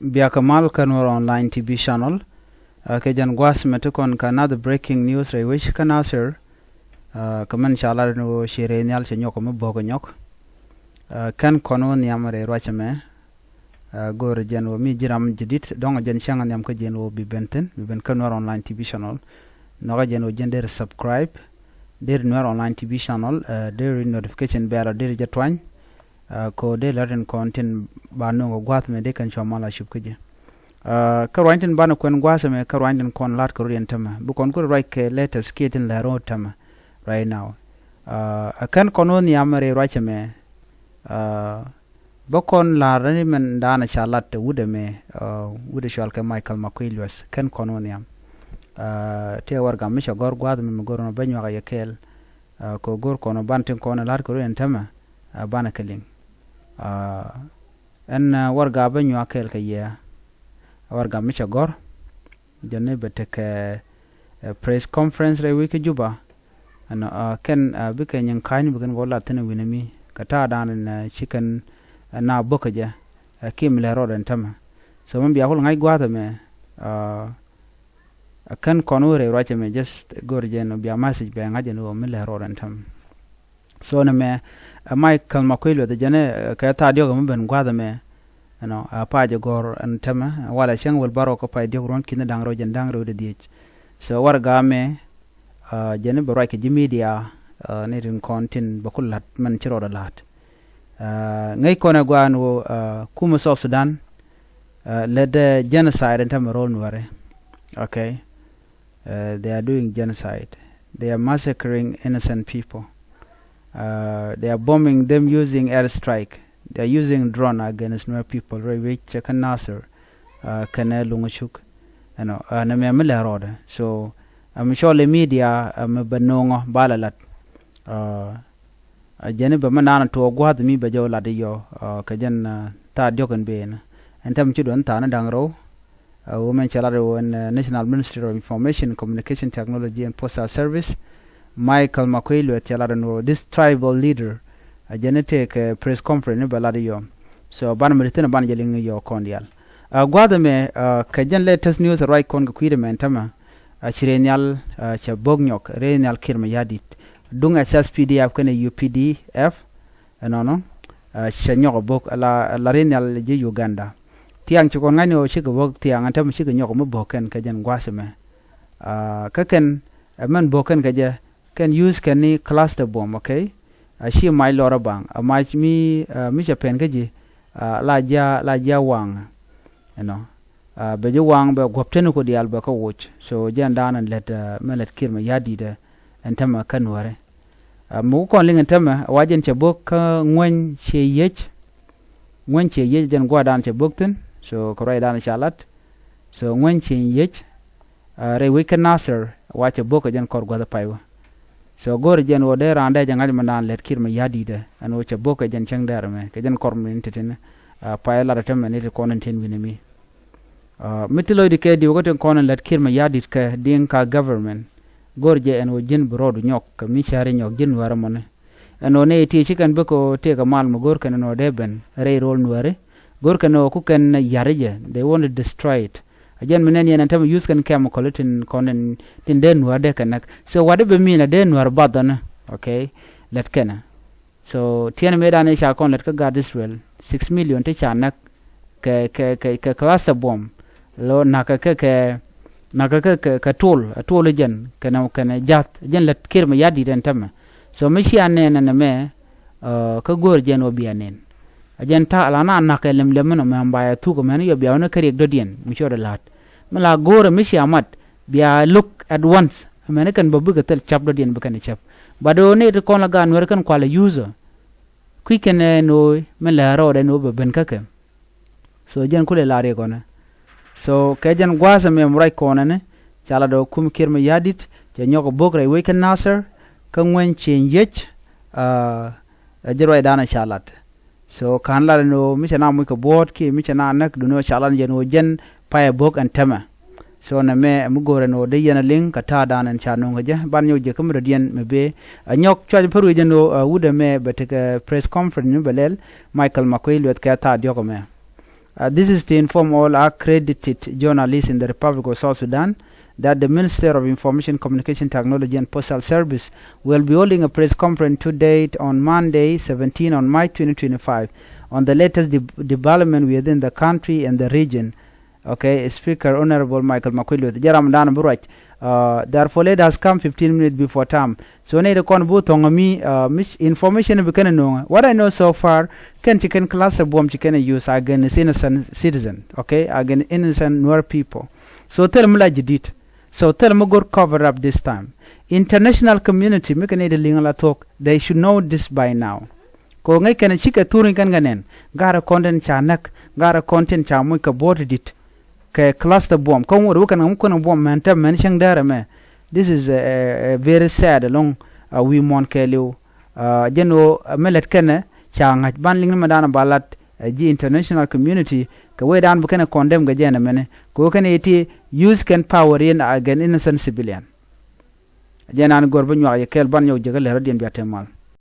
Biakamal Kanwar online TV channel. Kejan gwas metukon ka another breaking news riäy wish kanasir. Kaman chala no shire nhial nyɔk me bogo nyɔk. Kan kono niamare rwachame. Gore jen wo mi jiram jidit donga jen shanga niam ka jen wo biben Kanwar online TV channel. Noga jen wo jen der subscribe. Der nuääri online TV channel. Der notification bell der jatwany. Ko de latin content ba no gwat me de kan chomala shupkuje karwantin bana kwen gwasa me karwantin kon lat ko rientama bu kon ko right ke latest kitten la rotama right now kan kono ni amare racha me bokon la rani men dana chalat wude me wude shal ke Michael Makwilwas kan kono ni am te warga misha gor gwad me gor no banyo ga yekel ko gor kono bantin kono lat ko rientama bana keling en warga banyo akel kaya warga misha gor jane betek press conference riäy wiki juba and ken bike nyen kaini bigen wala tene winami kata dan chicken na bokaja kim le roden tama so man biya hol ngai gwata me kan konore racha me just gorjen biya message be ngaje no me le roden tam so na me Michael Makwilwas the jane ka ta dio ga ben gwada me no pa je gor an tama wala chang wal baro ko pa dio ron kin dang ro jen dang ro de die so warga me jane baro ke media ne rin content bakulat man chiro da lat ngai kona gwan wo kuma South Sudan led the genocide and tama ron ware okay they are doing genocide, they are massacring innocent people. They are bombing them using airstrike. They are using drone against Nuer people. Riäy Chekan Nasser, Kane Lungashuk, you know, na me amela roda. So I'm sure the media benongo balalat. Jene ba manana to gwad mi ba jaw lade yo kajan ta diokan ben. Entam chudon ta na dangro. Women chalado and National Ministry of Information, Communication Technology and Postal Service. Michael Makwilwas chalado this tribal leader a genetic press conference baladiyo so ban meritina ban jeling yo kondial gwada me kajan latest news right kon kwide men tama chirenyal cha bognyok renyal kirma yadit dung SSPDF kene UPDF no chanyok bok la renyal je Uganda tiang chukon ngani o chiga bok tiang antam chiga nyok mo boken kajan gwaseme kaken man boken kaja can use kani cluster bomb okay she my lora bang much me mi japan gaji la ja wang you know be jo wang be gopten ko dial be ko watch so jan dan and let melet kirma yadi de entama kanware mu ko lingen tama wajen che bok ngwen che yech den gwa dan che bokten so ko ray dan chalat so ngwen che yech riäy kanasir wa che bok jan kor gwa da paywa so gore jen wo der ande jangal manan let kirma yadi de an wo che boka jen chang der me ke jen kormin teten pa la ratam ne ko non ten winami mitilo de ke di wo ten konon let kirma yadi ke dinka government gore je en wo jen brodu nyok mi chare nyok jen wara mone en one ti chikan beko te ka mal mo gor kan no deben riäy rol nuare gor kan no ku ken yarije they want to destroy it again menen yen antam use kan chemical tin konen tin den wade kanak so wade be mina den war badana okay let kana so tien medan e sha kon let ka god Israel 6 million te chanak ke class bomb lo naka ka tol jen kana jat jen let kirma yadi den tam so mishi anen na me ka gor jen obianen ajen ta alana naka lemlemno me ambaya tu ko men yo biawna kariek dodien mi chora lat mala gore mishi amat bia look at once american babu gatel chap dodien bukan chap bado ne to kon la gan wer kan kwala user quicken no mala ro de no ben kake so jen kule lare kona so kajan gwasa me mrai kona ne chala do kum kirma yadit je nyoko bogre weken nasser kan wen chen yech jero dana chalat so kan la no michana mu ko bot ki michana nak du no chalan je no jen paya bok and tema so na me mu gore no de yana ling kata dan an chano ngaja ban yo je kamro dien me be nyok chwa peru je no wude me betek press conference ni belel Michael Makwilwas ka ta dio ko me This is to inform all accredited journalists in the Republic of South Sudan that the Minister of Information, Communication Technology and Postal Service will be holding a press conference today on Monday, 17 on March 2025, on the latest development within the country and the region. Okay, Speaker Honorable Michael Makwilio, Jaram Dan Burach. Therefore, let us come 15 minutes before time. So, need to contribute on me information we can know. What I know so far, can chicken class of bomb chicken use against innocent citizen. Okay, against innocent Nuer people. So, tell me like you did. So, tell me good cover up this time. International community, make an illegal talk. They should know this by now. Ko ngai kana chika turing kan ganen. Gara content chanak, gara content cha muy ka board dit. Ke cluster bomb ko ngor kan ngam kono bomb man tam man chang dara me. This is very sad along we mon kelu jeno melet kana cha ngaj ban ling madana balat ji international community ka we dan bu kana condemn ga jena mene ko kana iti use can power in against innocent civilian jena an gor bu nyaa kel ban yow jegal radien biatemal